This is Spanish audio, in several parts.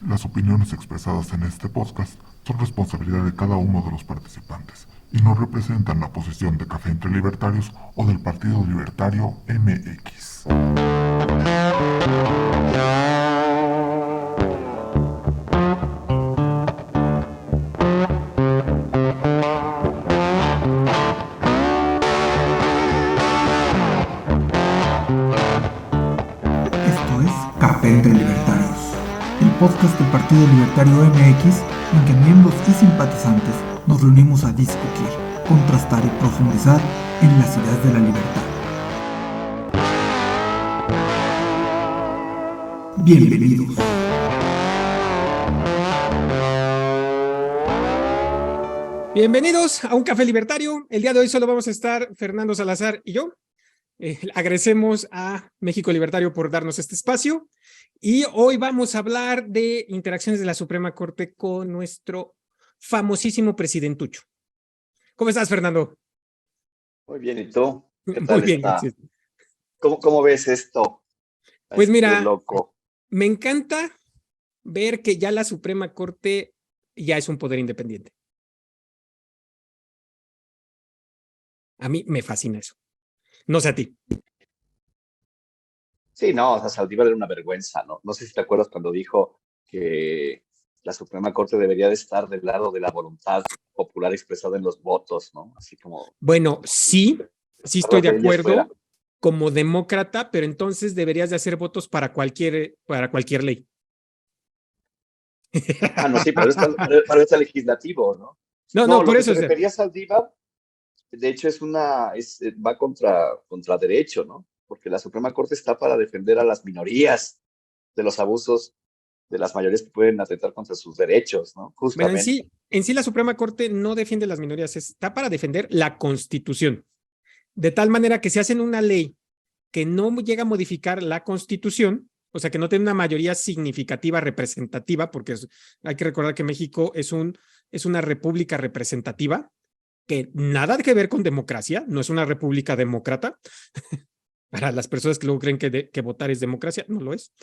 Las opiniones expresadas en este podcast son responsabilidad de cada uno de los participantes y no representan la posición de Café entre Libertarios o del Partido Libertario MX. Esto es Café entre Libertarios, el podcast del Partido Libertario MX en que miembros y simpatizantes nos reunimos a discutir, contrastar y profundizar en las ideas de la libertad. Bienvenidos. Bienvenidos a un Café Libertario. El día de hoy solo vamos a estar Fernando Salazar y yo. Agradecemos a México Libertario por darnos este espacio y hoy vamos a hablar de interacciones de la Suprema Corte con nuestro famosísimo presidentucho. ¿Cómo estás, Fernando? Muy bien, ¿y tú? ¿Qué Muy tal bien, está? gracias. ¿Cómo ves esto? Pues mira, Loco. me encanta ver que ya la Suprema Corte ya es un poder independiente. A mí me fascina eso. No sé a ti. Sí, no, o sea, Saldívar era una vergüenza, ¿no? No sé si te acuerdas cuando dijo que la Suprema Corte debería de estar del lado de la voluntad popular expresada en los votos, ¿no? Así como, Bueno, como si sí estoy lo de que ella fuera. acuerdo como demócrata, pero entonces deberías de hacer votos para cualquier ley. Ah, no, sí, pero es legislativo, ¿no? No, No, no, lo por que eso, se o sea, refería a Saldívar, de hecho, va contra derecho, ¿no? Porque la Suprema Corte está para defender a las minorías de los abusos de las mayorías que pueden atentar contra sus derechos, ¿no? bueno, Justamente. en sí la Suprema Corte no defiende las minorías, está para defender la Constitución. De tal manera que si hacen una ley que no llega a modificar la Constitución, o sea, que no tiene una mayoría significativa representativa, porque hay que recordar que México es una república representativa, que nada que ver con democracia, no es una república demócrata. Para las personas que luego creen que votar es democracia, no lo es.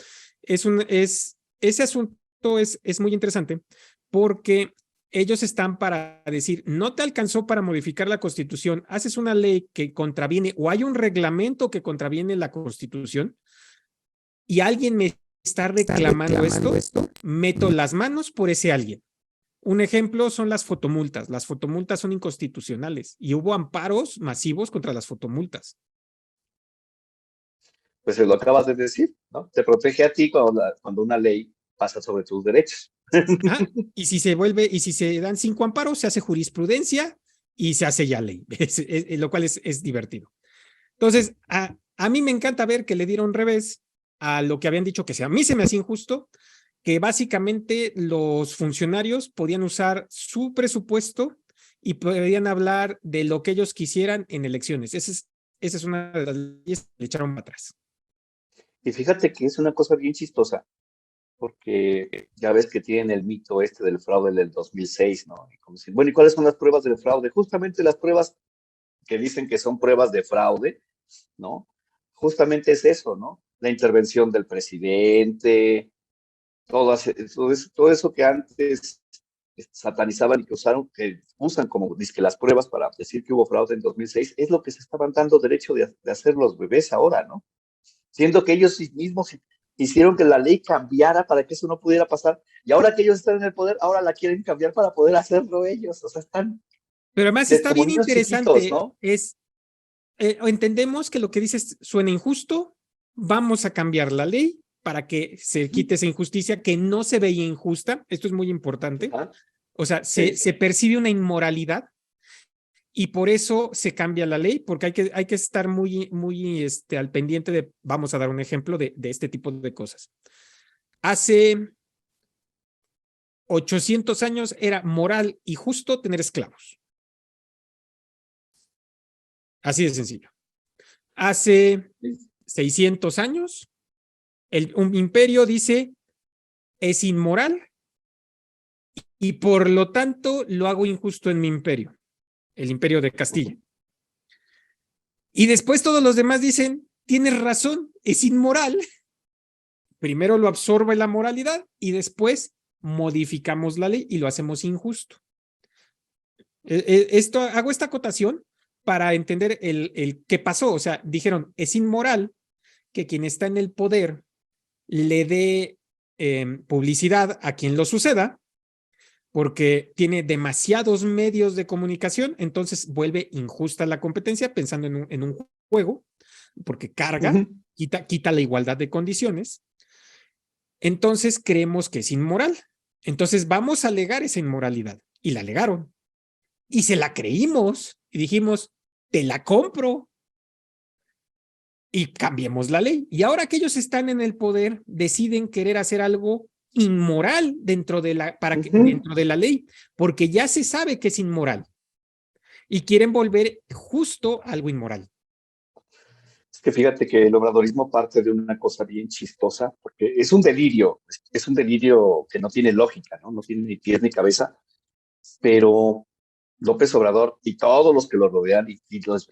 Ese asunto es muy interesante porque ellos están para decir, no te alcanzó para modificar la Constitución, haces una ley que contraviene o hay un reglamento que contraviene la Constitución y alguien me está reclamando esto, meto las manos por ese alguien. Un ejemplo son las fotomultas. Las fotomultas son inconstitucionales y hubo amparos masivos contra las fotomultas. Pues lo acabas de decir, ¿no? Te protege a ti cuando una ley pasa sobre tus derechos. Ah, y si se dan 5 amparos, se hace jurisprudencia y se hace ya ley, lo cual es divertido. Entonces, a mí me encanta ver que le dieron revés a lo que habían dicho que a mí se me hacía injusto, que básicamente los funcionarios podían usar su presupuesto y podían hablar de lo que ellos quisieran en elecciones. Esa es una de las leyes que le echaron para atrás. Y fíjate que es una cosa bien chistosa, porque ya ves que tienen el mito este del fraude del 2006, ¿no? Y como dicen, bueno, ¿y cuáles son las pruebas del fraude? Justamente las pruebas que dicen que son pruebas de fraude, ¿no? Justamente es eso, ¿no? La intervención del presidente, todo eso que antes satanizaban y que usan como dizque las pruebas para decir que hubo fraude en 2006, es lo que se estaban dando derecho de hacer los bebés ahora, ¿no? Siendo que ellos mismos hicieron que la ley cambiara para que eso no pudiera pasar, y ahora que ellos están en el poder, ahora la quieren cambiar para poder hacerlo ellos, o sea, están Pero además está como bien niños chiquitos, interesante, ¿no? entendemos que lo que dices suena injusto, vamos a cambiar la ley para que se quite esa injusticia que no se veía injusta, esto es muy importante, Ajá, o sea, sí. se percibe una inmoralidad y por eso se cambia la ley, porque hay que estar muy al pendiente de, vamos a dar un ejemplo de este tipo de cosas. Hace 800 años era moral y justo tener esclavos. Así de sencillo. Hace 600 años, un imperio dice, es inmoral y por lo tanto lo hago injusto en mi imperio, el imperio de Castilla. Y después todos los demás dicen, tienes razón, es inmoral, primero lo absorbe la moralidad y después modificamos la ley y lo hacemos injusto. Hago esta acotación para entender el qué pasó. O sea, dijeron, es inmoral que quien está en el poder le dé publicidad a quien lo suceda, porque tiene demasiados medios de comunicación, entonces vuelve injusta la competencia pensando en un juego, porque carga, quita la igualdad de condiciones. Entonces creemos que es inmoral. Entonces vamos a alegar esa inmoralidad. Y la alegaron. Y se la creímos. Y dijimos, te la compro. Y cambiemos la ley. Y ahora que ellos están en el poder, deciden querer hacer algo inmoral dentro de la ley, porque ya se sabe que es inmoral. Y quieren volver justo algo inmoral. Es que fíjate que el obradorismo parte de una cosa bien chistosa, porque es un delirio que no tiene lógica, ¿no? No tiene ni pies ni cabeza, pero López Obrador y todos los que lo rodean y los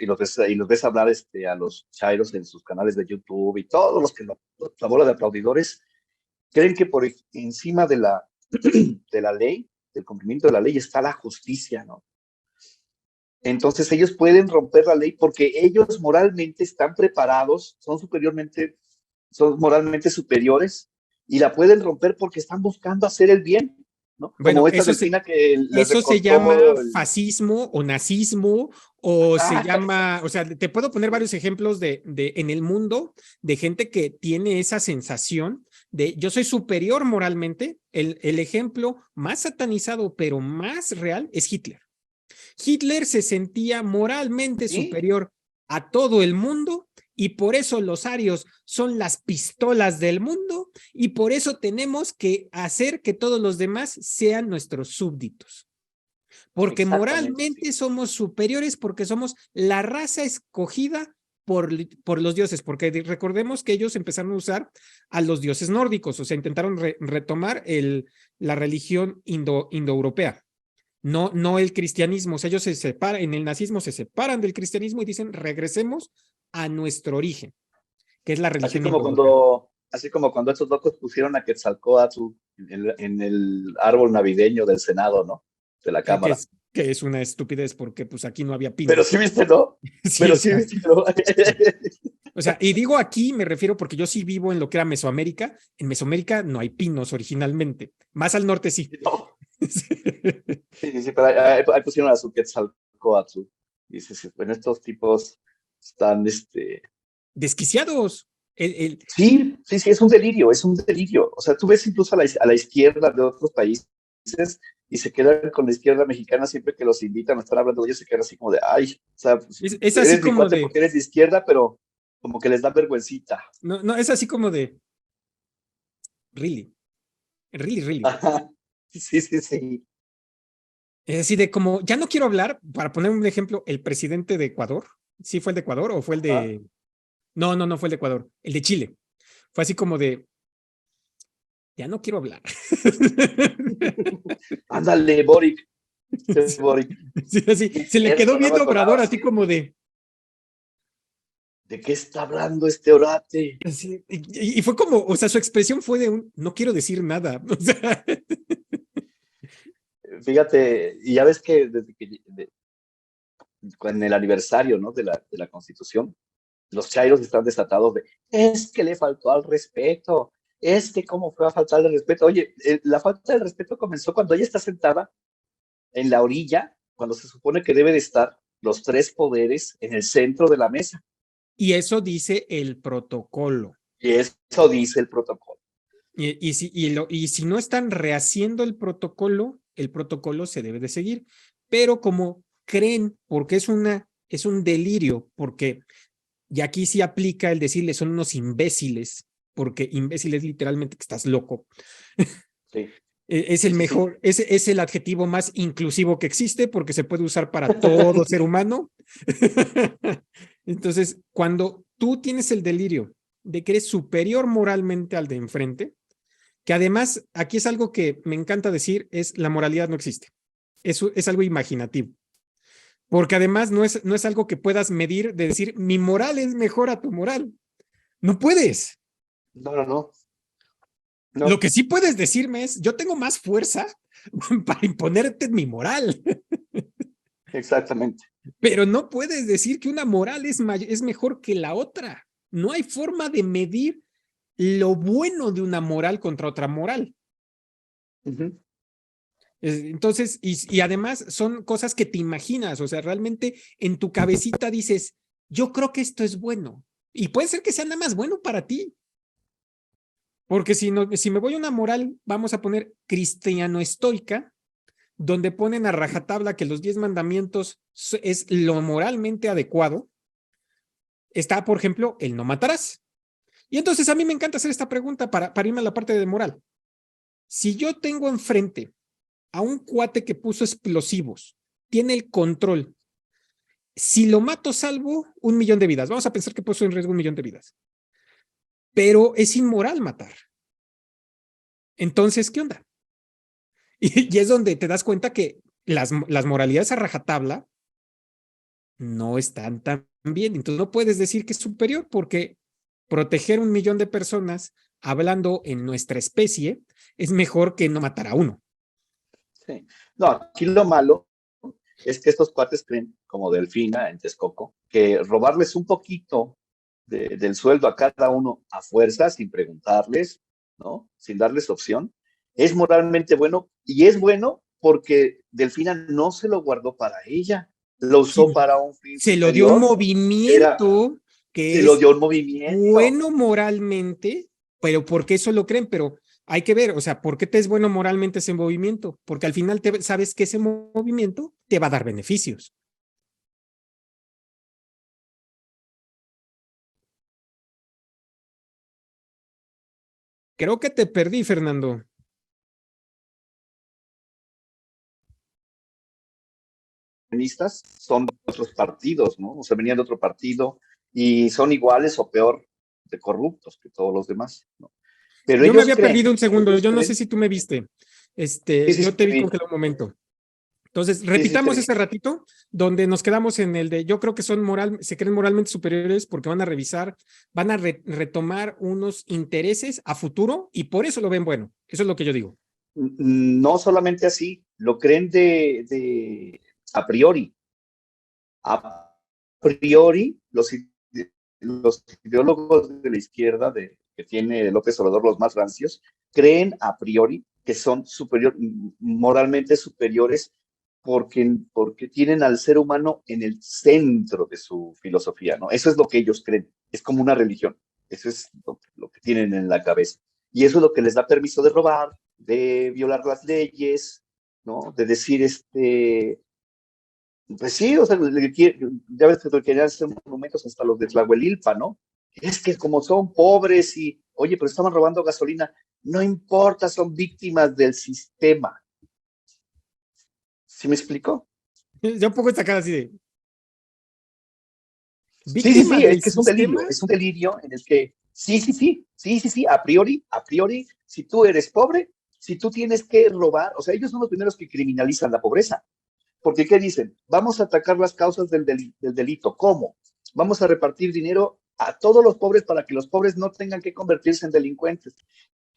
ves hablar a los chairos en sus canales de YouTube y todos los que la bola de aplaudidores creen que por encima de la ley, del cumplimiento de la ley, está la justicia, ¿no? Entonces ellos pueden romper la ley porque ellos moralmente están preparados, son moralmente superiores y la pueden romper porque están buscando hacer el bien, ¿no? Bueno, como esta delfina que les eso se recortó llama fascismo o nazismo, o se llama, o sea, te puedo poner varios ejemplos en el mundo de gente que tiene esa sensación de yo soy superior moralmente. El ejemplo más satanizado pero más real es Hitler. Hitler se sentía moralmente superior a todo el mundo y por eso los arios son las pistolas del mundo y por eso tenemos que hacer que todos los demás sean nuestros súbditos. Porque moralmente somos superiores porque somos la raza escogida por los dioses, porque recordemos que ellos empezaron a usar a los dioses nórdicos, o sea, intentaron retomar la religión indoeuropea. No el cristianismo. O sea, ellos se separan, en el nazismo se separan del cristianismo y dicen regresemos a nuestro origen, que es la religión. Así como cuando estos locos pusieron a Quetzalcóatl en el árbol navideño del Senado, ¿no? De la Cámara. Que es una estupidez porque pues aquí no había pinos. Pero sí viste, ¿no? Sí, pero sí viste, ¿no? O sea, y digo aquí, me refiero porque yo sí vivo en lo que era Mesoamérica. En Mesoamérica no hay pinos originalmente. Más al norte sí. No. Sí, pero ahí pusieron a su Quetzalcóatl. Y dices, bueno, estos tipos están desquiciados. Sí, es un delirio, O sea, tú ves incluso a la izquierda de otros países y se quedan con la izquierda mexicana siempre que los invitan a estar hablando de ellos, se quedan así como de, ay, o sea, es así como de... porque eres de izquierda, pero como que les da vergüencita. No, es así como de... Really. Ajá. Sí. Es así de como, ya no quiero hablar, para poner un ejemplo, el presidente de Ecuador, ¿sí fue el de Ecuador o fue el de...? No fue el de Ecuador, el de Chile. Fue así como de, ya no quiero hablar. Ándale, Boric. Sí, así, se le quedó viendo Obrador así como de... ¿De qué está hablando este orate? Sí, y fue como, o sea, su expresión fue de un, no quiero decir nada. O sea... Fíjate, y ya ves que desde que en el aniversario, ¿no? de la Constitución, los chairos están desatados de, es que le faltó al respeto, es que cómo fue a faltarle al respeto. Oye, la falta de respeto comenzó cuando ella está sentada en la orilla, cuando se supone que debe de estar los tres poderes en el centro de la mesa. Y eso dice el protocolo. Y si no están rehaciendo el protocolo se debe de seguir. Pero como creen, porque es un delirio, porque y aquí sí aplica el decirle son unos imbéciles, porque imbécil es literalmente que estás loco. Sí. Es el mejor, es el adjetivo más inclusivo que existe porque se puede usar para todo ser humano. Entonces, cuando tú tienes el delirio de que eres superior moralmente al de enfrente, que además aquí es algo que me encanta decir, es la moralidad no existe. Es algo imaginativo. Porque además no es algo que puedas medir de decir, mi moral es mejor a tu moral. No puedes. No. No, Lo que sí puedes decirme es, yo tengo más fuerza para imponerte mi moral, exactamente. pero no puedes decir que una moral es mejor que la otra. No hay forma de medir lo bueno de una moral contra otra moral. Ujú. Entonces, y además son cosas que te imaginas, o sea, realmente en tu cabecita dices, yo creo que esto es bueno. Y puede ser que sea nada más bueno para ti. Porque si, no, si me voy a una moral, vamos a poner cristiano-estoica, donde ponen a rajatabla que los 10 mandamientos es lo moralmente adecuado. Está, por ejemplo, el no matarás. Y entonces a mí me encanta hacer esta pregunta para irme a la parte de moral. Si yo tengo enfrente a un cuate que puso explosivos, tiene el control, si lo mato salvo 1 millón de vidas, vamos a pensar que puso en riesgo 1 millón de vidas, pero es inmoral matar. Entonces, ¿qué onda? Y es donde te das cuenta que las moralidades a rajatabla no están tan bien. Entonces no puedes decir que es superior porque proteger 1 millón de personas, hablando en nuestra especie, es mejor que no matar a uno. Sí. No, aquí lo malo es que estos cuates creen, como Delfina en Texcoco, que robarles un poquito del sueldo a cada uno a fuerza, sin preguntarles, ¿no? Sin darles opción, es moralmente bueno y es bueno porque Delfina no se lo guardó para ella, lo usó Sí, para un fin se lo dio un superior, era, movimiento se que lo es dio un movimiento. bueno moralmente, pero ¿por qué eso lo creen? Pero hay que ver, o sea, ¿por qué te es bueno moralmente ese movimiento? Porque al final sabes que ese movimiento te va a dar beneficios. Creo que te perdí, Fernando. Son de otros partidos, ¿no? O sea, venían de otro partido y son iguales o peor de corruptos que todos los demás, ¿no? Pero Yo me había perdido un segundo, ellos yo no sé creen, si tú me viste. sí, sí, Yo sí, te te vi vi, congelado un momento. Entonces, sí, sí, te repitamos vi. ese ratito donde nos quedamos en el de yo creo que se creen moralmente superiores porque van a revisar, van a retomar unos intereses a futuro y por eso lo ven bueno. Eso es lo que yo digo. No solamente así, lo creen a priori. A priori, los ideólogos de la izquierda que tiene López Obrador, los más rancios, creen a priori que son moralmente superiores porque tienen al ser humano en el centro de su filosofía, ¿no? Eso es lo que ellos creen, es como una religión, eso es lo que tienen en la cabeza. Y eso es lo que les da permiso de robar, de violar las leyes, ¿no? De decir, pues sí, o sea, ya ves que le querían hacer monumentos hasta los de Tlahuelilpa, ¿no? Es que como son pobres y, oye, pero estaban robando gasolina, no importa, son víctimas del sistema. ¿Sí me explico? Yo pongo esta cara así de Sí, sí, víctima sí, es del que sistema. es un delirio en el que, sí, a priori, si tú eres pobre, si tú tienes que robar, o sea, ellos son los primeros que criminalizan la pobreza. Porque, ¿qué dicen? Vamos a atacar las causas del delito. ¿Cómo? Vamos a repartir dinero a todos los pobres para que los pobres no tengan que convertirse en delincuentes.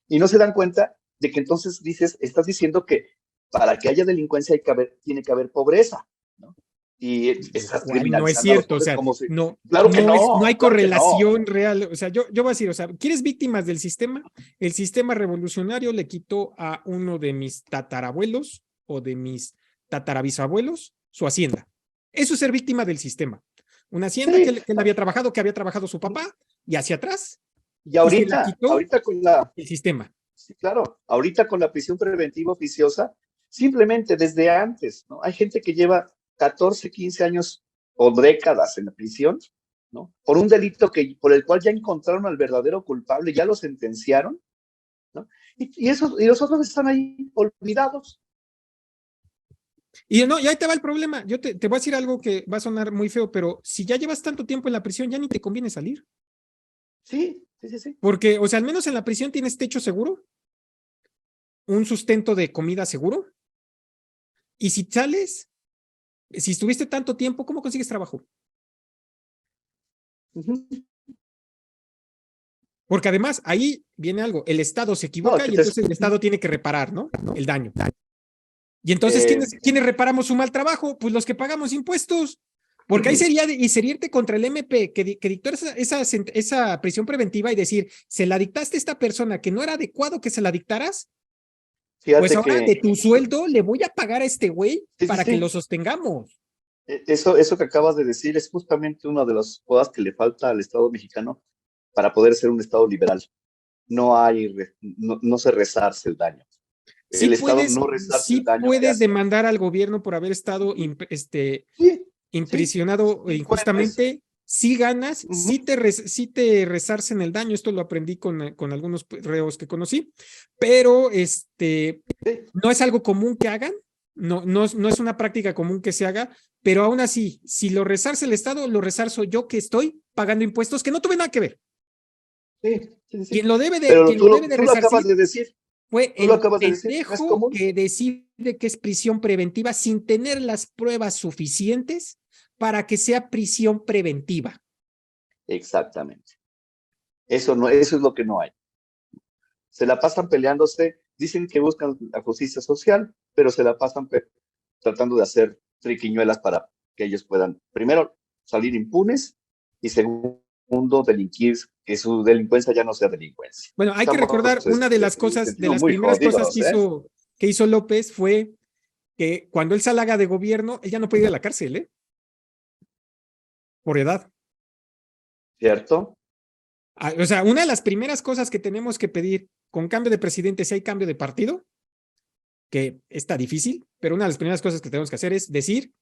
Y no se dan cuenta de que entonces estás diciendo que para que haya delincuencia tiene que haber pobreza, ¿no? Y Lo estás cual no es criminalizando a los cierto, o pobres sea, como si... no, Claro que no hay no, claro que no. correlación real. O sea, yo voy a decir, o sea, ¿quieres víctimas del sistema? El sistema revolucionario le quitó a uno de mis tatarabuelos o de mis tatarabisabuelos su hacienda. Eso es ser víctima del sistema. Una hacienda Sí, que él había trabajado, que había trabajado su papá, y hacia atrás, y y se la quitó ahorita con la, el sistema. sí, claro, ahorita con la prisión preventiva oficiosa, simplemente desde antes, ¿no? Hay gente que lleva 14, 15 años o décadas en la prisión, ¿no? Por un delito por el cual ya encontraron al verdadero culpable, ya lo sentenciaron, ¿no? Y los otros están ahí olvidados. Y no, y ahí te va el problema. Yo te voy a decir algo que va a sonar muy feo, pero si ya llevas tanto tiempo en la prisión, ya ni te conviene salir. Sí, sí, sí, sí. Porque, o sea, al menos en la prisión tienes techo seguro, un sustento de comida seguro, y si sales, si estuviste tanto tiempo, ¿cómo consigues trabajo? Uh -huh. Porque además ahí viene algo, el Estado se No, equivoca que y te- entonces el Estado tiene que reparar, ¿no? El daño. Y entonces, eh, ¿quiénes reparamos su mal trabajo? Pues los que pagamos impuestos. Porque ahí sería irte contra el MP que dictó esa prisión preventiva y decir, se la dictaste a esta persona que no era adecuado que se la dictaras, pues fíjate ahora de que tu sueldo le voy a pagar a este güey sí, sí, para que lo sí. sostengamos. Eso que acabas de decir es justamente una de las cosas que le falta al Estado mexicano para poder ser un Estado liberal. No se resarce el daño. Sí El Estado puedes, no resarce el sí daño que puedes hace. demandar al gobierno por haber estado Sí, sí, imprisionado sí puedes. injustamente, sí ganas, Ujú, sí te resarcen el daño, esto lo aprendí con algunos reos que conocí, pero sí, no es algo común que hagan, no es una práctica común que se haga, pero aún así, si lo resarce el Estado, lo resarzo yo que estoy pagando impuestos que no tuve nada que ver. sí, sí, sí. Pero Quien lo debe de tú lo acabas resarcir de decir, fue tú lo el acabas de decir, no es pendejo común. que decide que es prisión preventiva sin tener las pruebas suficientes para que sea prisión preventiva. Exactamente. Eso es lo que no hay. Se la pasan peleándose, dicen que buscan la justicia social, pero se la pasan tratando de hacer triquiñuelas para que ellos puedan, primero, salir impunes y segundo, delinquir, que su delincuencia ya no sea delincuencia. Bueno, hay que recordar Estamos una de las en ese cosas, de sentido las muy primeras cosas jodidos, ¿eh? que hizo López fue que cuando él salga de gobierno, él ya no puede ir a la cárcel, ¿eh? Por edad. ¿Cierto? O sea, una de las primeras cosas que tenemos que pedir con cambio de presidente, si hay cambio de partido, que está difícil, pero una de las primeras cosas que tenemos que hacer es decir,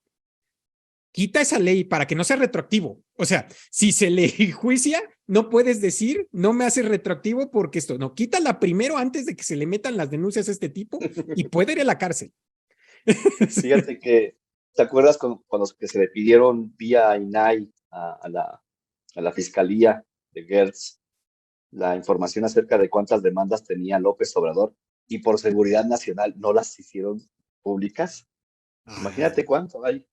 quita esa ley para que no sea retroactivo. O sea, si se le enjuicia, no puedes decir, no me hace retroactivo porque esto, no, quítala primero antes de que se le metan las denuncias a este tipo y puede ir a la cárcel. Fíjate que, ¿te acuerdas cuando que se le pidieron vía INAI a la fiscalía de Gertz la información acerca de cuántas demandas tenía López Obrador y por seguridad nacional no las hicieron públicas? Ay. Imagínate cuánto hay.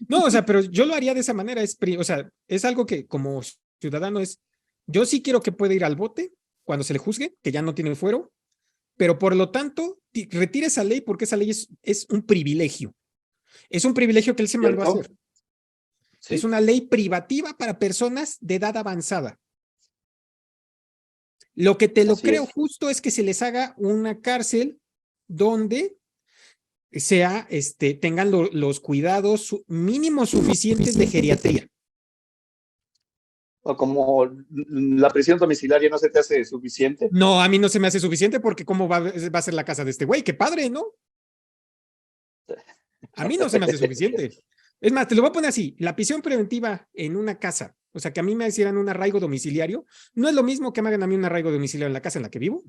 No, o sea, pero yo lo haría de esa manera, o sea, es algo que como ciudadano es, yo sí quiero que pueda ir al bote cuando se le juzgue, que ya no tiene fuero, pero por lo tanto, retire esa ley porque esa ley es un privilegio. Es un privilegio que él se mandó a ¿Cierto? hacer. Es Sí, una ley privativa para personas de edad avanzada. Lo que te lo así creo es. justo es que se les haga una cárcel donde tengan los cuidados mínimos suficientes de geriatría. O como la prisión domiciliaria no se te hace suficiente. No, a mí no se me hace suficiente porque cómo va a ser la casa de este güey, qué padre, ¿no? A mí no se me hace suficiente. Es más, te lo voy a poner así, la prisión preventiva en una casa, o sea, que a mí me hicieran un arraigo domiciliario, no es lo mismo que me hagan a mí un arraigo domiciliario en la casa en la que vivo,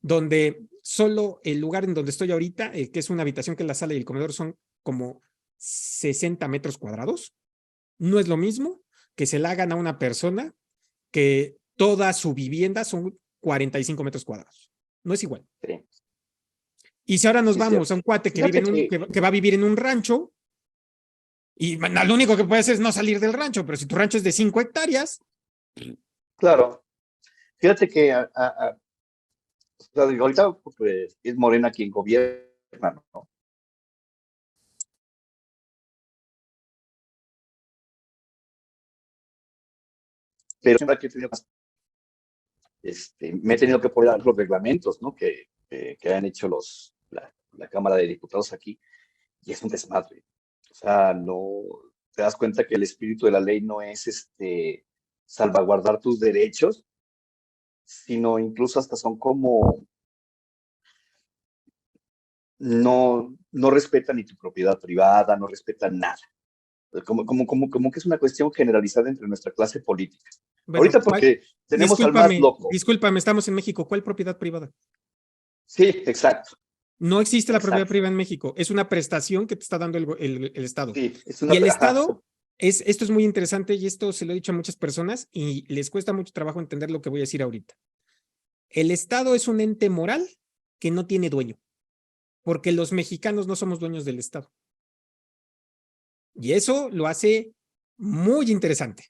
donde solo el lugar en donde estoy ahorita, que es una habitación que es la sala y el comedor, son como 60 metros cuadrados. No es lo mismo que se la hagan a una persona que toda su vivienda son 45 metros cuadrados. No es igual. Sí, Y si ahora nos sí, vamos a cierto. un cuate que, Fíjate que, que va a vivir en un rancho, y lo único que puede hacer es no salir del rancho, pero si tu rancho es de 5 hectáreas, claro, fíjate que o sea, ahorita pues, es Morena quien gobierna, ¿no? Pero siempre que he tenido, me he tenido que poner a los reglamentos, ¿no? Que han hecho la Cámara de Diputados aquí, y es un desmadre. O sea, no te das cuenta que el espíritu de la ley no es salvaguardar tus derechos, sino incluso hasta son como no respetan ni tu propiedad privada, no respetan nada. Como que es una cuestión generalizada entre nuestra clase política. bueno, Ahorita porque tenemos al más discúlpame, loco. discúlpame, estamos en México. ¿Cuál propiedad privada? Sí, exacto, No existe la propiedad exacto. privada en México. Es una prestación que te está dando el Estado. Sí, es Y una, el ajá, Estado, esto es muy interesante y esto se lo he dicho a muchas personas y les cuesta mucho trabajo entender lo que voy a decir ahorita. El Estado es un ente moral que no tiene dueño, porque los mexicanos no somos dueños del Estado. Y eso lo hace muy interesante.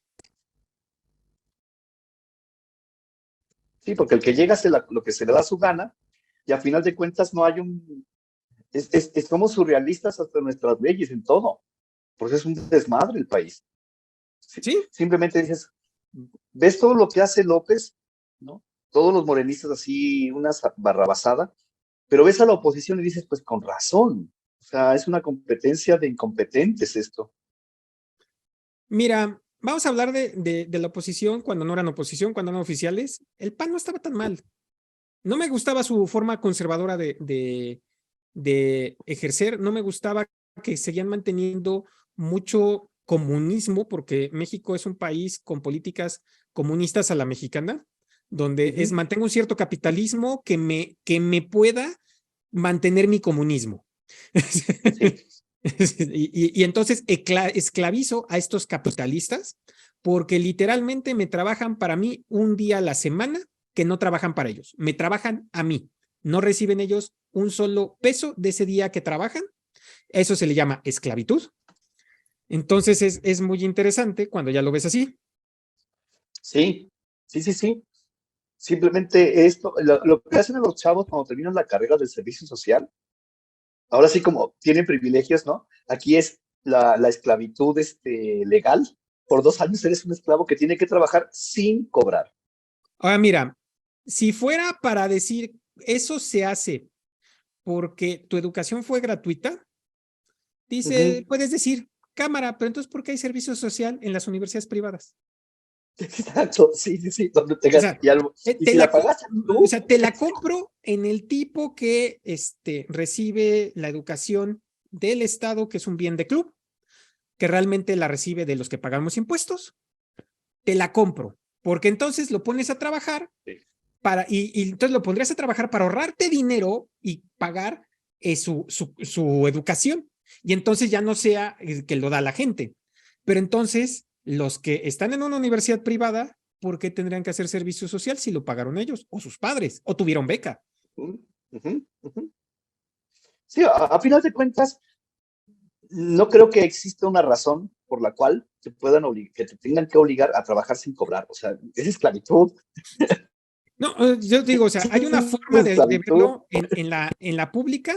Sí, porque el que llega hace lo que se le da su gana y a final de cuentas no hay un... somos surrealistas hasta nuestras leyes en todo. Por eso es un desmadre el país. ¿Sí? Simplemente dices, ves todo lo que hace López, ¿no? Todos los morenistas así, una barrabasada, pero ves a la oposición y dices, pues con razón. O sea, es una competencia de incompetentes esto. Mira, vamos a hablar de la oposición cuando no eran oposición, cuando eran oficiales. El PAN no estaba tan mal. No me gustaba su forma conservadora de ejercer, no me gustaba que seguían manteniendo mucho comunismo, porque México es un país con políticas comunistas a la mexicana, donde es mantengo un cierto capitalismo que me pueda mantener mi comunismo. Sí. Y entonces esclavizo a estos capitalistas porque literalmente me trabajan para mí un día a la semana que no trabajan para ellos, me trabajan a mí, no reciben ellos un solo peso de ese día que trabajan, eso se le llama esclavitud. Entonces es muy interesante cuando ya lo ves así. Sí, sí, sí, sí. Simplemente esto, lo que hacen los chavos cuando terminan la carrera del servicio social, ahora sí como tienen privilegios, ¿no? Aquí es la esclavitud legal. Por 2 años eres un esclavo que tiene que trabajar sin cobrar. Ahora mira, si fuera para decir eso se hace porque tu educación fue gratuita, dice, puedes decir, cámara, pero entonces ¿por qué hay servicio social en las universidades privadas? Exacto, sí, sí, sí, donde O tengas, sea, y si la pagaste tú, o sea, te la compro en el tipo que recibe la educación del Estado, que es un bien de club, que realmente la recibe de los que pagamos impuestos, te la compro, porque entonces lo pones a trabajar y entonces lo pondrías a trabajar para ahorrarte dinero y pagar su educación. Y entonces ya no sea que lo da la gente. Pero entonces, los que están en una universidad privada, ¿por qué tendrían que hacer servicio social si lo pagaron ellos o sus padres o tuvieron beca? Sí, a final de cuentas, no creo que exista una razón por la cual que te tengan que obligar a trabajar sin cobrar. O sea, es esclavitud. No, yo digo, o sea, hay una forma de Esclavitud. verlo en la pública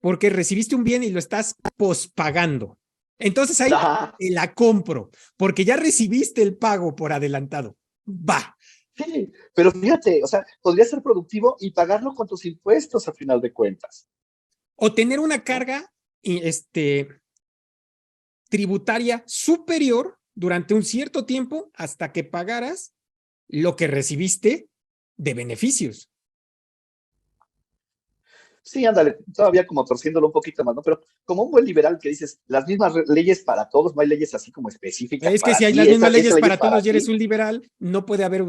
porque recibiste un bien y lo estás pospagando. Entonces ahí Ajá. te la compro porque ya recibiste el pago por adelantado. Va. Sí, pero fíjate, o sea, podría ser productivo y pagarlo con tus impuestos a final de cuentas. O tener una ¿No? carga tributaria superior durante un cierto tiempo hasta que pagaras lo que recibiste de beneficios. Sí, ándale, todavía como torciéndolo un poquito más, ¿no? Pero como un buen liberal que dices, las mismas leyes para todos, no hay leyes así como específicas Es que para si hay ti, las mismas esa leyes ley es para para todos y eres ti. un liberal, no puede haber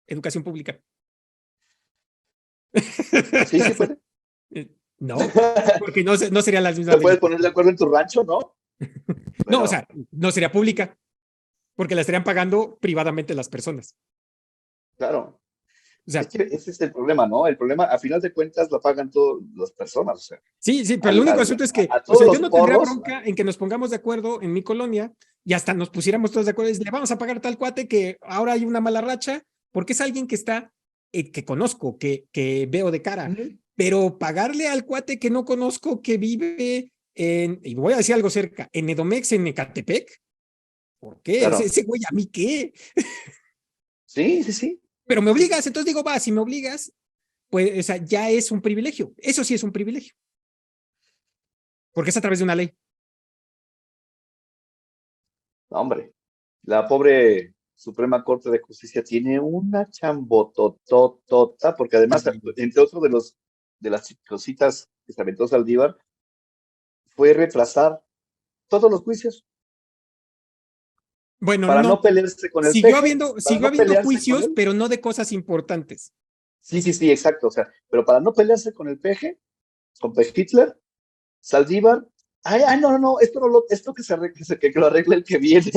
educación pública. Sí, sí puede. No, porque no serían las mismas Te puedes leyes. poner de acuerdo en tu rancho, ¿no? No, o Pero, sea, no sería pública, porque la estarían pagando privadamente las personas. claro, O es sea, que ese es el problema, ¿no? El problema, a final de cuentas, lo pagan todas las personas, o sea, sí, pero el único asunto es que, a o todos sea, yo los no tendría porros. bronca en que nos pongamos de acuerdo en mi colonia y hasta nos pusiéramos todos de acuerdo y le vamos a pagar tal cuate que ahora hay una mala racha, porque es alguien que está, que conozco, que veo de cara, pero pagarle al cuate que no conozco, que vive y voy a decir algo cerca, en Edomex, en Ecatepec, ¿por qué? Claro, Ese güey, ¿a mí qué? sí, sí, sí. Pero me Sí, sí, obligas, sí. entonces digo, va, si me obligas, pues, o sea, ya es un privilegio. Eso sí es un privilegio, porque es a través de una ley. Hombre, la pobre Suprema Corte de Justicia tiene una chambotototota, porque además, entre otros de las cositas que se aventó Saldívar, fue retrasar todos los juicios Bueno, para no, no pelearse con el peje, para siguió no habiendo pelearse con juicios, él. pero no de cosas importantes. Sí, sí, sí, exacto. O sea, pero para no pelearse con el peje, con Peje Hitler, Saldívar, no, no, no, esto que se arregle, que lo arregle el que viene.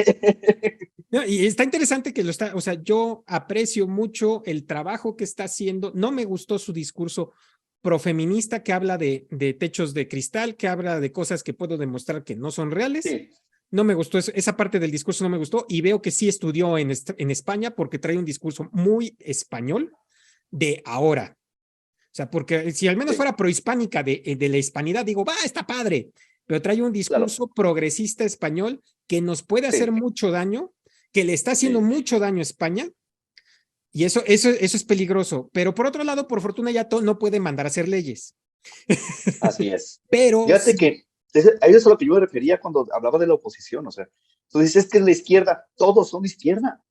No, y está interesante que lo está, o sea, yo aprecio mucho el trabajo que está haciendo. No me gustó su discurso profeminista que habla de techos de cristal, que habla de cosas que puedo demostrar que no son reales, Sí, No me gustó esa parte del discurso, no me gustó, y veo que sí estudió en España porque trae un discurso muy español de ahora. O sea, porque si al menos Sí, fuera prohispánica de la hispanidad, digo, va, está padre, pero trae un claro, discurso progresista español que nos puede hacer sí, mucho daño, que le está haciendo sí, mucho daño a España, y eso es peligroso. Pero por otro lado, por fortuna, ya no puede mandar a hacer leyes. así es. Pero Fíjate sí, que a eso es a lo que yo me refería cuando hablaba de la oposición, o sea, tú dices es que es la izquierda, todos son izquierda,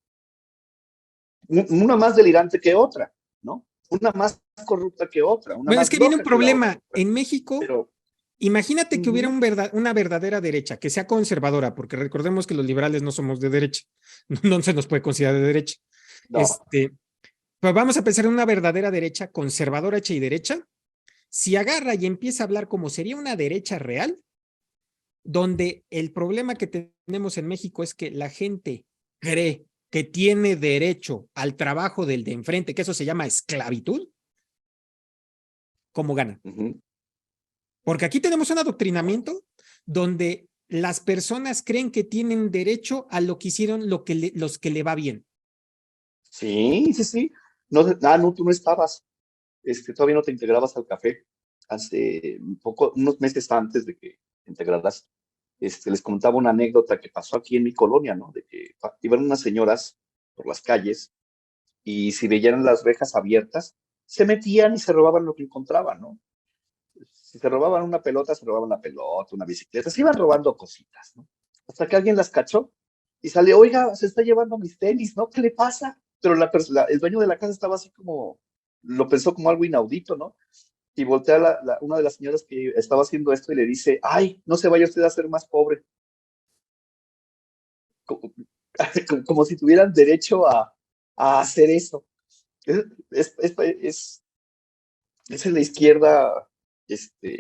una más delirante que otra, ¿no? Una más corrupta que otra, una bueno, es más que viene un loca que la otra, problema. En México, pero imagínate que hubiera ujú, una verdadera derecha, que sea conservadora, porque recordemos que los liberales no somos de derecha, no se nos puede considerar de derecha. no, Este, pues vamos a pensar en una verdadera derecha, conservadora, hecha y derecha. Si agarra y empieza a hablar como sería una derecha real, donde el problema que tenemos en México es que la gente cree que tiene derecho al trabajo del de enfrente, que eso se llama esclavitud, ¿cómo gana? ujú, Porque aquí tenemos un adoctrinamiento donde las personas creen que tienen derecho a lo que hicieron los que le va bien. sí, sí, sí, no, no, tú no estabas, todavía no te integrabas al café, hace un poco, unos meses antes de que te integraras, les contaba una anécdota que pasó aquí en mi colonia, ¿no? De que iban unas señoras por las calles y si veían las rejas abiertas, se metían y se robaban lo que encontraban, ¿no? Si se robaban una pelota, se robaban la pelota, una bicicleta, se iban robando cositas, ¿no? Hasta que alguien las cachó y sale, oiga, se está llevando mis tenis, ¿no? ¿Qué le pasa? Pero el dueño de la casa estaba así como, lo pensó como algo inaudito, ¿no? Y voltea una de las señoras que estaba haciendo esto y le dice, ay, no se vaya usted a hacer más pobre, como, como si tuvieran derecho a hacer eso. Es, es, es, es, es en la izquierda,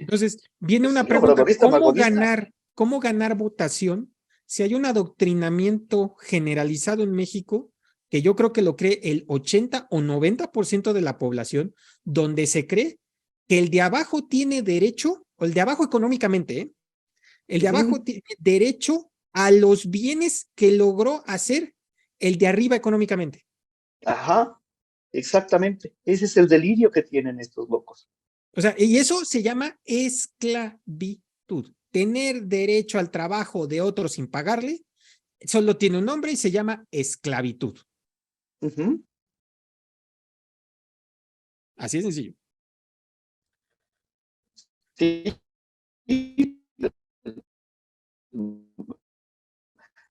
Entonces, viene pues una sí, pregunta, obradorista, magonista. cómo ganar votación si hay un adoctrinamiento generalizado en México, que yo creo que lo cree el 80 o 90% de la población, donde se cree que el de abajo tiene derecho, o el de abajo económicamente, el de abajo Ujú. tiene derecho a los bienes que logró hacer el de arriba económicamente. Ajá, exactamente. Ese es el delirio que tienen estos locos. O sea, y eso se llama esclavitud. Tener derecho al trabajo de otro sin pagarle, solo tiene un nombre y se llama esclavitud. Ujú. Así de sencillo. Sí.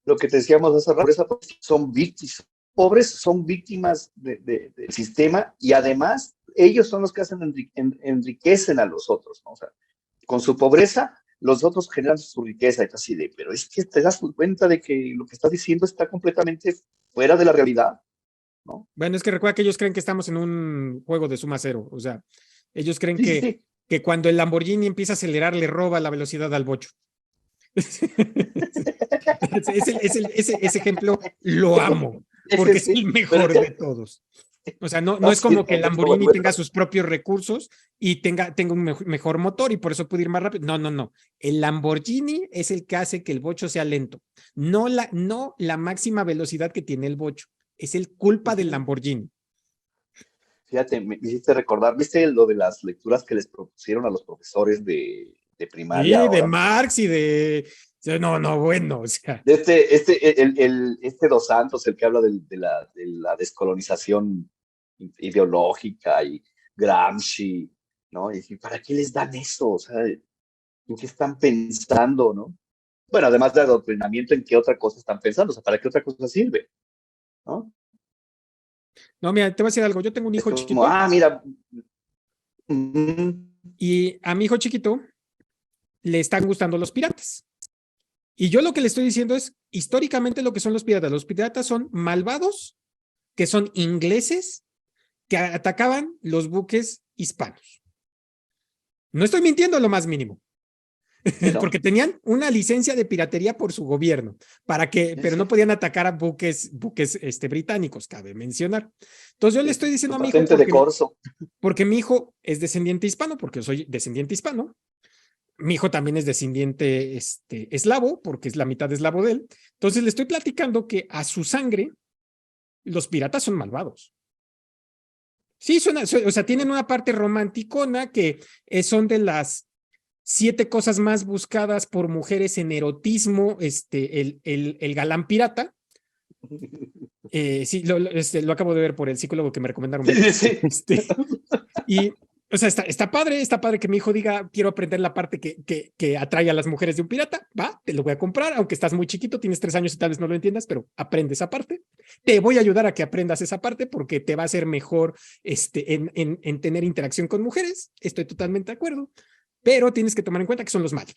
Lo que te decíamos hace rato, son víctimas. Pobres son víctimas del sistema y además ellos son los que hacen enriquecen a los otros, ¿no? O sea, con su pobreza, los otros generan su riqueza. Y así de, pero es que te das cuenta de que lo que estás diciendo está completamente fuera de la realidad, ¿no? Bueno, es que recuerda que ellos creen que estamos en un juego de suma cero. O sea, ellos creen Sí, sí, sí. que cuando el Lamborghini empieza a acelerar, le roba la velocidad al bocho. Ese ejemplo lo amo, Ese porque es sí, el pero mejor de todos. O sea, no es así como es, que el está muy Lamborghini bueno. tenga sus propios recursos y tenga un mejor motor y por eso puede ir más rápido. No, no, no. El Lamborghini es el que hace que el bocho sea lento. No la máxima velocidad que tiene el bocho. Es el culpa del Ujú. Lamborghini. Fíjate, me hiciste recordar, ¿viste lo de las lecturas que les propusieron a los profesores de primaria Sí, de ahora? Marx y de... No, no, bueno, o sea. De este Dos Santos, el que habla de la descolonización ideológica y Gramsci, ¿no? Y decir, ¿para qué les dan eso? O sea, ¿en qué están pensando, no? Bueno, además de adoctrinamiento, ¿en qué otra cosa están pensando? O sea, ¿para qué otra cosa sirve? ¿No? No, mira, te voy a decir algo. Yo tengo un Es hijo como, chiquito mira, mm, y a mi hijo chiquito le están gustando los piratas. Y yo lo que le estoy diciendo es, históricamente lo que son los piratas. Los piratas son malvados, que son ingleses, que atacaban los buques hispanos. No estoy mintiendo lo más mínimo, sí, ¿no? porque tenían una licencia de piratería por su gobierno, Sí, pero no sí. podían atacar a buques británicos, cabe mencionar. Entonces yo le Sí, estoy sí, diciendo su a mi hijo, patente de corso. porque mi hijo es descendiente hispano, porque yo soy descendiente hispano, Mi hijo también es descendiente eslavo, porque es la mitad eslavo de él. Entonces le estoy platicando que a su sangre los piratas son malvados. Sí, o sea, tienen una parte romanticona que son de las 7 cosas más buscadas por mujeres en erotismo, el galán pirata. Sí, lo acabo de ver por el psicólogo que me recomendaron ver. Sí, sí. Y, o sea, está padre que mi hijo diga, quiero aprender la parte que atrae a las mujeres de un pirata, va, te lo voy a comprar, aunque estás muy chiquito, tienes 3 años y tal vez no lo entiendas, pero aprende esa parte. Te voy a ayudar a que aprendas esa parte porque te va a hacer mejor en tener interacción con mujeres, estoy totalmente de acuerdo, pero tienes que tomar en cuenta que son los malos.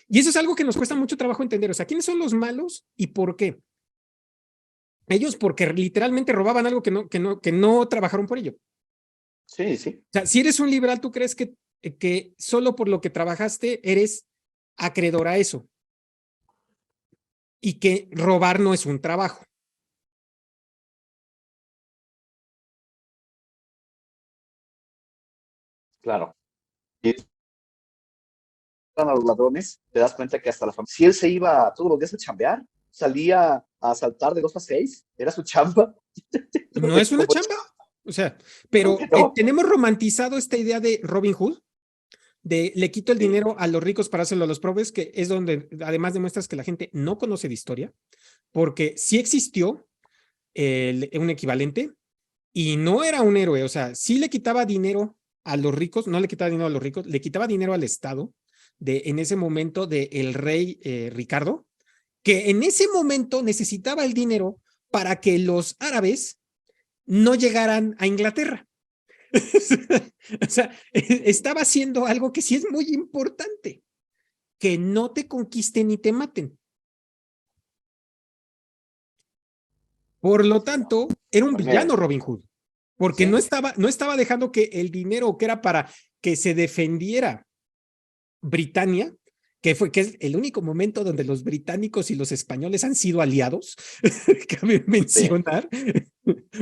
Y eso es algo que nos cuesta mucho trabajo entender, o sea, ¿quiénes son los malos y por qué? Ellos porque literalmente robaban algo que no trabajaron por ello. Sí, sí. O sea, si eres un liberal, ¿tú crees que solo por lo que trabajaste eres acreedor a eso? Y que robar no es un trabajo. Claro. Y a los ladrones, te das cuenta que hasta la familia, si él se iba todos los días a chambear, salía a asaltar de 2 a 6, era su chamba. No es una chamba. O sea, pero No. tenemos romantizado esta idea de Robin Hood, de le quito el dinero a los ricos para hacerlo a los pobres, que es donde además demuestras que la gente no conoce de historia, porque sí existió un equivalente y no era un héroe, o sea, sí le quitaba dinero a los ricos, no le quitaba dinero a los ricos, le quitaba dinero al Estado, en ese momento del rey Ricardo, que en ese momento necesitaba el dinero para que los árabes no llegaran a Inglaterra. O sea, estaba haciendo algo que sí es muy importante, que no te conquisten ni te maten. Por lo tanto, era un villano Robin Hood, porque Sí. no estaba dejando que el dinero que era para que se defendiera Britania, que es el único momento donde los británicos y los españoles han sido aliados, cabe mencionar,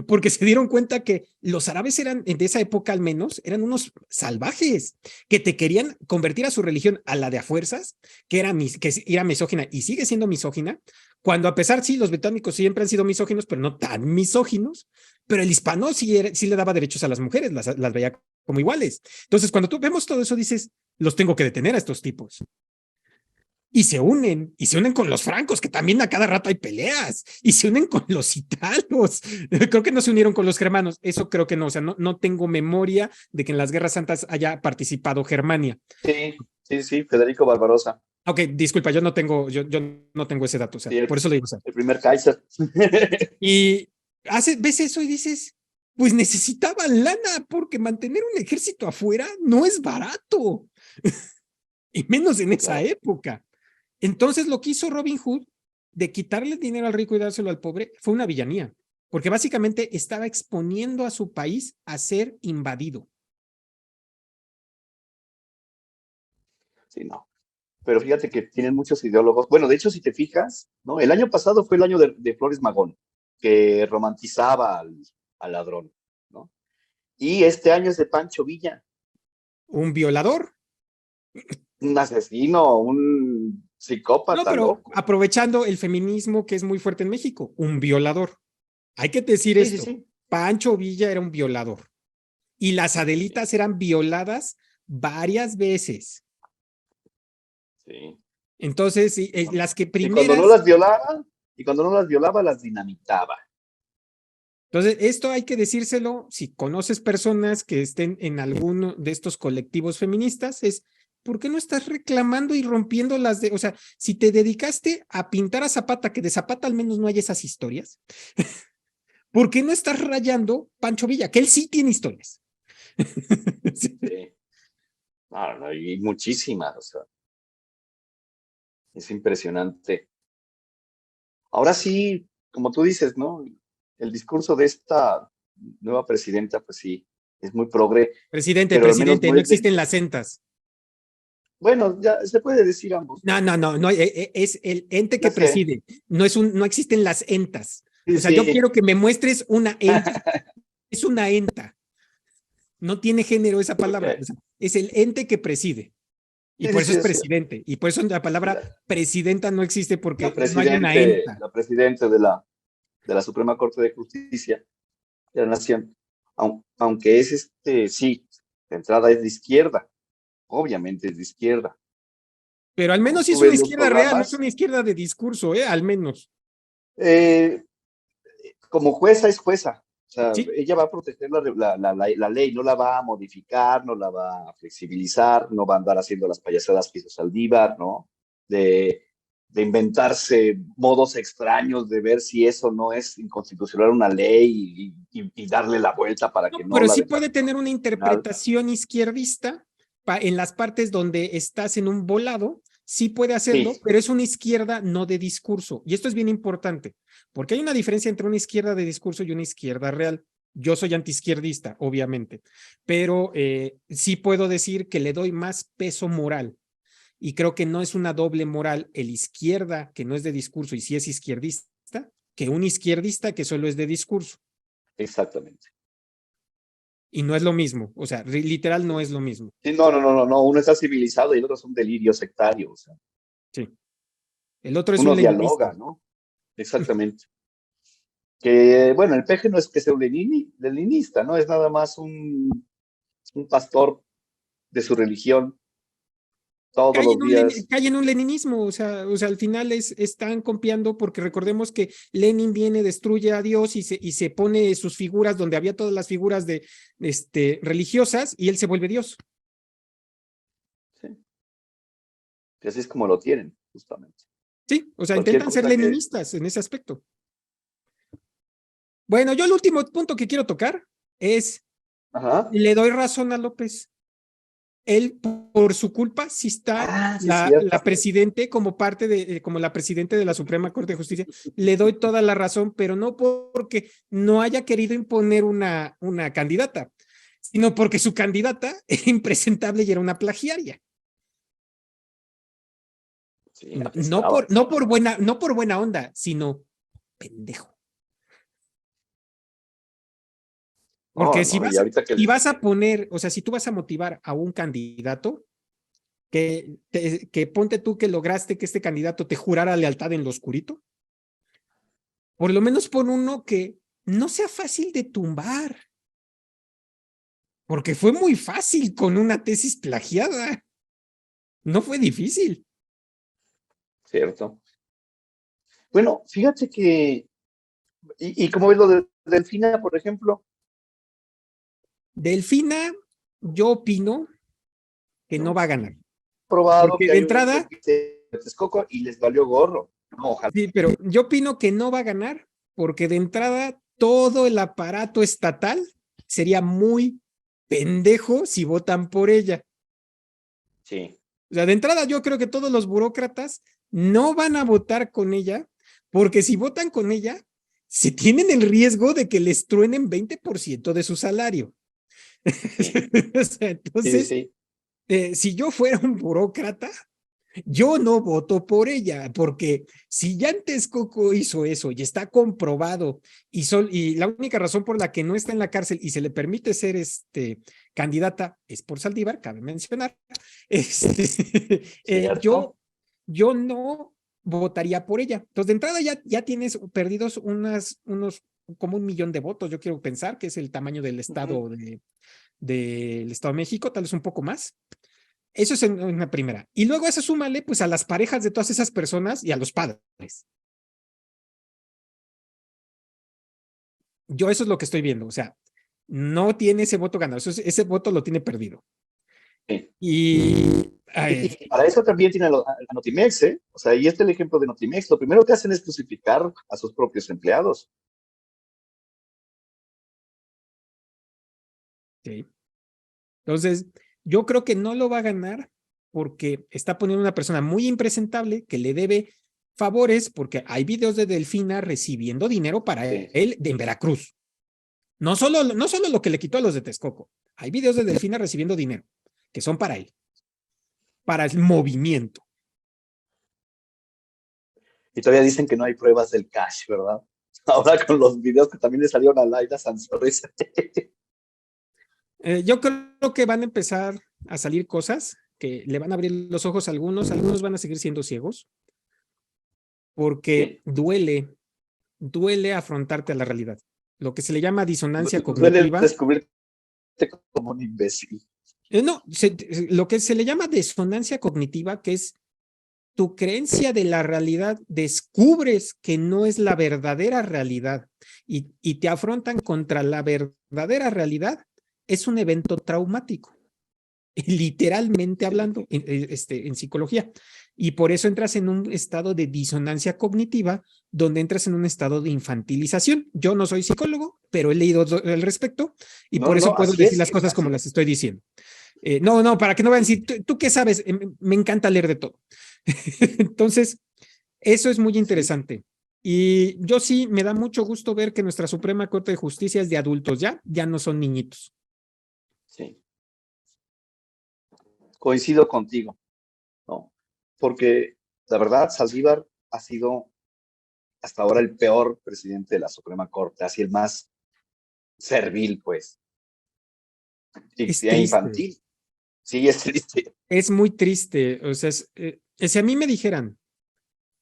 porque se dieron cuenta que los árabes eran, de esa época al menos, eran unos salvajes, que te querían convertir a su religión a la de a fuerzas, que era misógina y sigue siendo misógina, cuando a pesar, sí, los británicos siempre han sido misóginos, pero no tan misóginos, pero el hispano sí le daba derechos a las mujeres, las veía como iguales. Entonces, cuando tú vemos todo eso, dices, los tengo que detener a estos tipos. Y se unen con los francos, que también a cada rato hay peleas, y se unen con los italos. Creo que no se unieron con los germanos, eso creo que no, o sea, no tengo memoria de que en las guerras santas haya participado Germania. Sí, Federico Barbarossa. Ok, disculpa, yo no tengo ese dato, o sea, Sí, por eso lo digo. O sea. El primer Kaiser. Y ves eso y dices, pues necesitaban lana, porque mantener un ejército afuera no es barato, y menos en esa época. Entonces, lo que hizo Robin Hood de quitarle el dinero al rico y dárselo al pobre fue una villanía, porque básicamente estaba exponiendo a su país a ser invadido. Sí, no. Pero fíjate que tienen muchos ideólogos. Bueno, de hecho, si te fijas, ¿no? El año pasado fue el año de Flores Magón, que romantizaba al ladrón, ¿no? Y este año es de Pancho Villa. Un violador. Un asesino, un psicópata, No, pero loco. aprovechando el feminismo que es muy fuerte en México, un violador. Hay que decir esto. Sí. Pancho Villa era un violador. Y las Adelitas eran violadas varias veces. Sí. Entonces, las que primeras... Y cuando no las violaba, las dinamitaba. Entonces, esto hay que decírselo, si conoces personas que estén en alguno de estos colectivos feministas, es, ¿por qué no estás reclamando y rompiendo o sea, si te dedicaste a pintar a Zapata, que de Zapata al menos no hay esas historias, ¿por qué no estás rayando Pancho Villa? Que él sí tiene historias. Sí. No, y muchísimas, o sea. Es impresionante. Ahora sí, como tú dices, ¿no? El discurso de esta nueva presidenta, pues sí, es muy progre. Presidente, pero al menos no existen las centas. Bueno, ya se puede decir ambos. No, es el ente que preside. No existen las entas. O sea, yo quiero que me muestres una enta. Es una enta. No tiene género esa palabra. O sea, es el ente que preside. Y Sí, por sí, eso sí, es es cierto. presidente. Y por eso la palabra presidenta no existe porque no hay una La ENTA. presidente de la Suprema Corte de Justicia de la Nación, aunque es sí, de entrada es de izquierda, obviamente es de izquierda. Pero al Cuando menos sí tú es una ves los izquierda real, no es programas, una izquierda de discurso, al menos. eh, como jueza es jueza. O sea, Sí, ella va a proteger la ley, no la va a modificar, no la va a flexibilizar, no va a andar haciendo las payasadas que hizo Saldívar, ¿no? De, de inventarse modos extraños de ver si eso no es inconstitucional una ley y darle la vuelta para que no, no pero la sí dejen puede tener una constitucional. interpretación izquierdista en las partes donde estás en un volado, sí puede hacerlo, Sí, pero es una izquierda no de discurso. Y esto es bien importante, porque hay una diferencia entre una izquierda de discurso y una izquierda real. Yo soy antiizquierdista, obviamente, pero sí puedo decir que le doy más peso moral. Y creo que no es una doble moral el izquierda que no es de discurso y sí es izquierdista, que un izquierdista que solo es de discurso. exactamente. Y no es lo mismo, o sea, literal no es lo mismo. Sí, no, no, no, no, no, uno está civilizado y el otro es un delirio sectario. O sea, Sí. El otro es un uno leninista. dialoga, ¿no? Exactamente. Que, bueno, el peje no es que sea un leninista, ¿no? Es nada más un pastor de su religión todos los días. Cae en un leninismo, o sea, al final están copiando porque recordemos que Lenin viene, destruye a Dios y se pone sus figuras donde había todas las figuras de religiosas y él se vuelve Dios. ¿Sí? Y así es como lo tienen, justamente. Sí, o sea, Cualquier intentan ser cosa que... leninistas en ese aspecto. Bueno, yo el último punto que quiero tocar es, Ajá. le doy razón a López. Él, por su culpa, sí está Ah, sí es cierto. la presidente como parte de, como la presidente de la Suprema Corte de Justicia. Le doy toda la razón, pero no porque no haya querido imponer una candidata, sino porque su candidata era impresentable y era una plagiaria. Sí, apestaba. No por buena onda, sino pendejo. No, Porque no, y ahorita que... si vas a poner, o sea, si tú vas a motivar a un candidato, que ponte tú que lograste que este candidato te jurara lealtad en lo oscurito, por lo menos pon uno que no sea fácil de tumbar, porque fue muy fácil con una tesis plagiada, no fue difícil. Cierto. Bueno, fíjate que... Y como ves lo de Delfina, por ejemplo, Delfina, yo opino que no ¿no? va a ganar, Probado porque que de hay un hecho entrada, que se Texcoco y les valió gorro. No, ojalá. sí, pero yo opino que no va a ganar, porque de entrada todo el aparato estatal sería muy pendejo si votan por ella. Sí, O sea, de entrada yo creo que todos los burócratas no van a votar con ella, porque si votan con ella, se tienen el riesgo de que les truenen 20% de su salario. sí, O sea, sí, sí, entonces, sí. si yo fuera un burócrata, yo no voto por ella, porque si ya en Texcoco hizo eso y está comprobado, y la única razón por la que no está en la cárcel y se le permite ser candidata es por Saldívar, cabe mencionar, Cierto. yo no votaría por ella. Entonces, de entrada ya tienes perdidos unos como 1 millón de votos, yo quiero pensar que es el tamaño del Ujú. estado del Estado de México, tal vez un poco más. Eso es en una primera. Y luego a eso súmale pues a las parejas de todas esas personas y a los padres. Yo eso es lo que estoy viendo. O sea, no tiene ese voto ganado. Ese voto lo tiene perdido. Sí. Y Y para eso también tiene a Notimex, ¿eh? O sea, y este es el ejemplo de Notimex. Lo primero que hacen es crucificar a sus propios empleados. sí. Entonces, yo creo que no lo va a ganar porque está poniendo una persona muy impresentable que le debe favores porque hay videos de Delfina recibiendo dinero para Sí. él en Veracruz. No solo lo que le quitó a los de Texcoco. Hay videos de Delfina recibiendo dinero que son para él, para el movimiento. Y todavía dicen que no hay pruebas del cash, ¿verdad? Ahora con los videos que también le salieron a Laila Sansores. Yo creo que van a empezar a salir cosas que le van a abrir los ojos a algunos van a seguir siendo ciegos, porque duele afrontarte a la realidad. Lo que se le llama disonancia Duele cognitiva. descubrirte como un imbécil. No, lo que se le llama disonancia cognitiva, que es tu creencia de la realidad, descubres que no es la verdadera realidad y te afrontan contra la verdadera realidad, es un evento traumático, literalmente hablando, en psicología. Y por eso entras en un estado de disonancia cognitiva, donde entras en un estado de infantilización. Yo no soy psicólogo, pero he leído al respecto y por eso puedo decir las cosas como las estoy diciendo. No, para que no vayan a decir, ¿tú qué sabes? Me encanta leer de todo. Entonces, eso es muy interesante. Y yo sí, me da mucho gusto ver que nuestra Suprema Corte de Justicia es de adultos ya no son niñitos. Sí. Coincido contigo, ¿no? Porque la verdad, Saldívar ha sido hasta ahora el peor presidente de la Suprema Corte, así el más servil, pues. Es Y triste. infantil. Sí, es triste. Es muy triste. O sea, si a mí me dijeran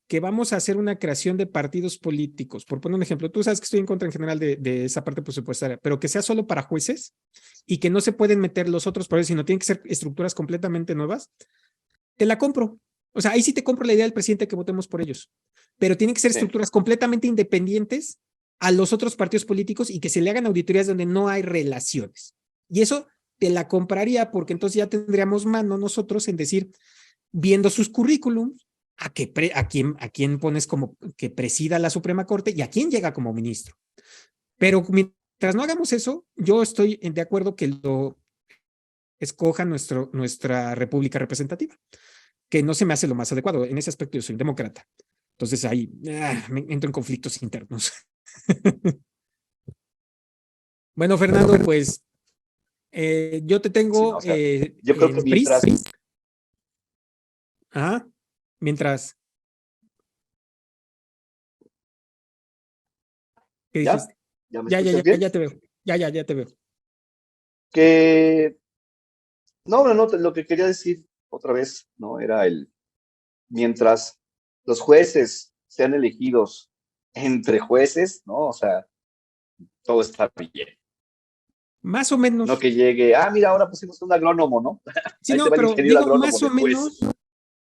que vamos a hacer una creación de partidos políticos, por poner un ejemplo, tú sabes que estoy en contra en general de esa parte presupuestaria, pero que sea solo para jueces y que no se pueden meter los otros poderes, sino tienen que ser estructuras completamente nuevas, te la compro. O sea, ahí sí te compro la idea del presidente que votemos por ellos, pero tienen que ser estructuras completamente independientes a los otros partidos políticos y que se le hagan auditorías donde no hay relaciones. Y eso te la compraría porque entonces ya tendríamos mano nosotros en decir, viendo sus currículums, a quién pones como que presida la Suprema Corte y a quién llega como ministro. Pero mientras no hagamos eso, yo estoy de acuerdo que lo escoja nuestra república representativa, que no se me hace lo más adecuado. En ese aspecto yo soy demócrata. Entonces ahí me entro en conflictos internos. Bueno, Fernando, pues yo te tengo Sí, no, o sea, yo creo que mientras... Mientras... ¿Qué ¿Ya? dijiste? ¿Ya me escuchas bien? Ya te veo. Ya te veo. Que... No, lo que quería decir otra vez, ¿no? Era mientras los jueces sean elegidos entre jueces, ¿no? O sea, todo está bien. Más o menos. No que llegue, mira, ahora pusimos un agrónomo, ¿no? Sí, no, pero digo más o menos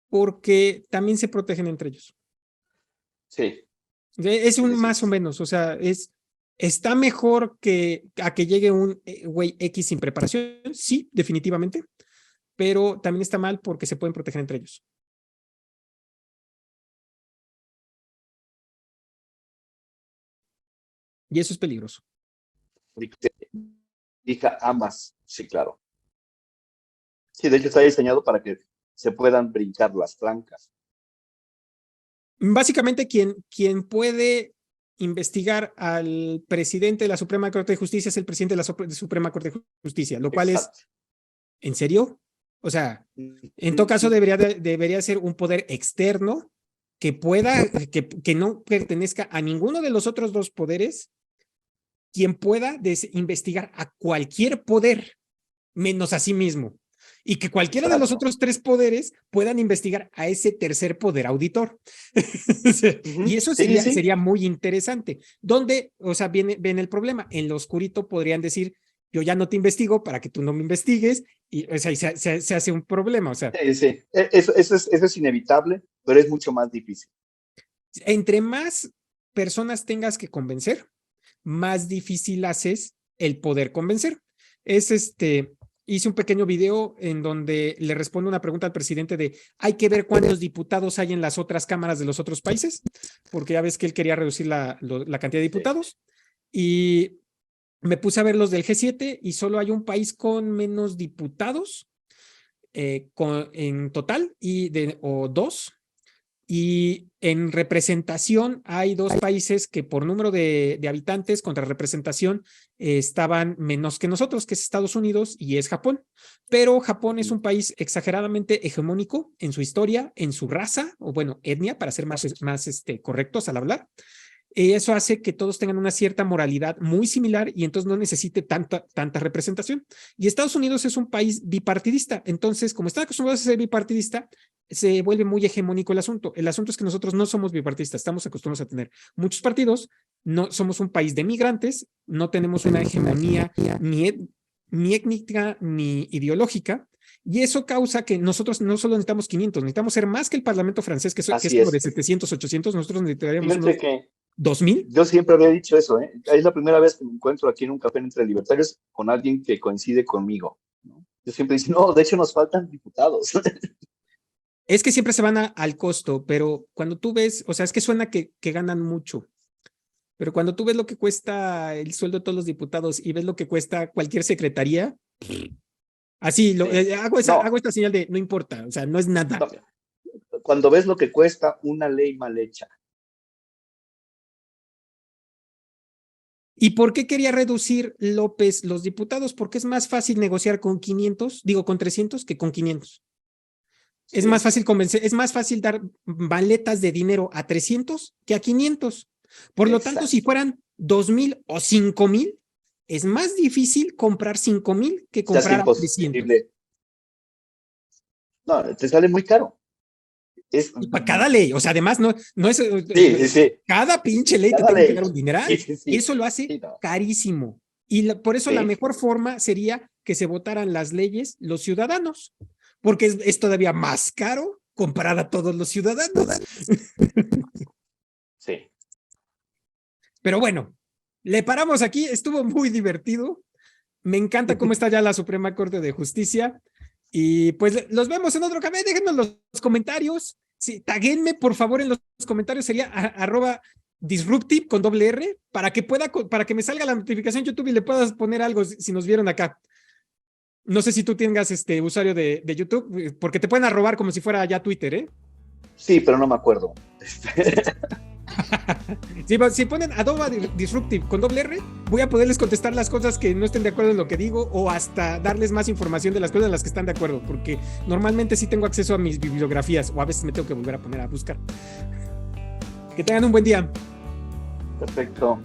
porque también se protegen entre ellos. Sí. Es un más o menos, o sea, está mejor a que llegue un güey X sin preparación, sí, definitivamente, pero también está mal porque se pueden proteger entre ellos. Y eso es peligroso. Hija, ambas, sí, claro. Sí, de hecho está diseñado para que se puedan brincar las trancas. Básicamente, quien puede investigar al presidente de la Suprema Corte de Justicia es el presidente de la Suprema Corte de Justicia, lo cual es, ¿en serio? O sea, en todo caso debería ser un poder externo que pueda, que no pertenezca a ninguno de los otros dos poderes, quien pueda investigar a cualquier poder, menos a sí mismo. Y que cualquiera de los otros tres poderes puedan investigar a ese tercer poder auditor. Y eso sería muy interesante. ¿Dónde, o sea, viene el problema? En lo oscurito podrían decir, yo ya no te investigo para que tú no me investigues, y o sea, se hace un problema. O sea, sí. Eso es inevitable, pero es mucho más difícil. Entre más personas tengas que convencer, más difícil haces el poder convencer. Hice un pequeño video en donde le respondo una pregunta al presidente de hay que ver cuántos diputados hay en las otras cámaras de los otros países, porque ya ves que él quería reducir la cantidad de diputados, y me puse a ver los del G7 y solo hay un país con menos diputados en total, o dos. Y en representación hay dos países que por número de habitantes contra representación estaban menos que nosotros, que es Estados Unidos y es Japón. Pero Japón es un país exageradamente hegemónico en su historia, en su raza, o bueno, etnia, para ser más correctos al hablar. eso hace que todos tengan una cierta moralidad muy similar y entonces no necesite tanta representación. Y Estados Unidos es un país bipartidista, entonces como están acostumbrados a ser bipartidista, se vuelve muy hegemónico el asunto. El asunto es que nosotros no somos bipartidistas, estamos acostumbrados a tener muchos partidos, no somos un país de migrantes, no tenemos una hegemonía ni étnica ni ideológica. Y eso causa que nosotros no solo necesitamos 500, necesitamos ser más que el Parlamento francés, que es como de 700, 800, nosotros necesitaríamos unos 2000. Yo siempre había dicho eso, ¿eh? Es la primera vez que me encuentro aquí en un café entre libertarios con alguien que coincide conmigo, ¿no? Yo siempre digo, no, de hecho nos faltan diputados. Es que siempre se van al costo, pero cuando tú ves, o sea, es que suena que ganan mucho, pero cuando tú ves lo que cuesta el sueldo de todos los diputados y ves lo que cuesta cualquier secretaría, así, hago esta señal de no importa, o sea, no es nada. No, cuando ves lo que cuesta una ley mal hecha. ¿Y por qué quería reducir López los diputados? Porque es más fácil negociar con 300 que con 500. Sí. Es más fácil convencer, es más fácil dar maletas de dinero a 300 que a 500. Por lo tanto, si fueran 2,000 o 5,000, es más difícil comprar 5,000 que comprar a 300. No, te sale muy caro. Y para cada ley, o sea, además no es. Sí. Cada pinche ley te tiene que dar un dineral. Sí. Eso lo hace carísimo. Y por eso la mejor forma sería que se votaran las leyes los ciudadanos, porque es todavía más caro comprar a todos los ciudadanos. Sí. Pero bueno, le paramos aquí, estuvo muy divertido. Me encanta cómo está ya la Suprema Corte de Justicia. Y pues los vemos en otro café. Déjenos los comentarios. Sí, taguenme, por favor, en los comentarios. Sería @disruptive con $R para que me salga la notificación en YouTube y le puedas poner algo si nos vieron acá. No sé si tú tengas usuario de YouTube, porque te pueden robar como si fuera ya Twitter, ¿eh? Sí, pero no me acuerdo. Si ponen @disruptive con $R, voy a poderles contestar las cosas que no estén de acuerdo en lo que digo o hasta darles más información de las cosas en las que están de acuerdo, porque normalmente sí tengo acceso a mis bibliografías o a veces me tengo que volver a poner a buscar. Que tengan un buen día. Perfecto.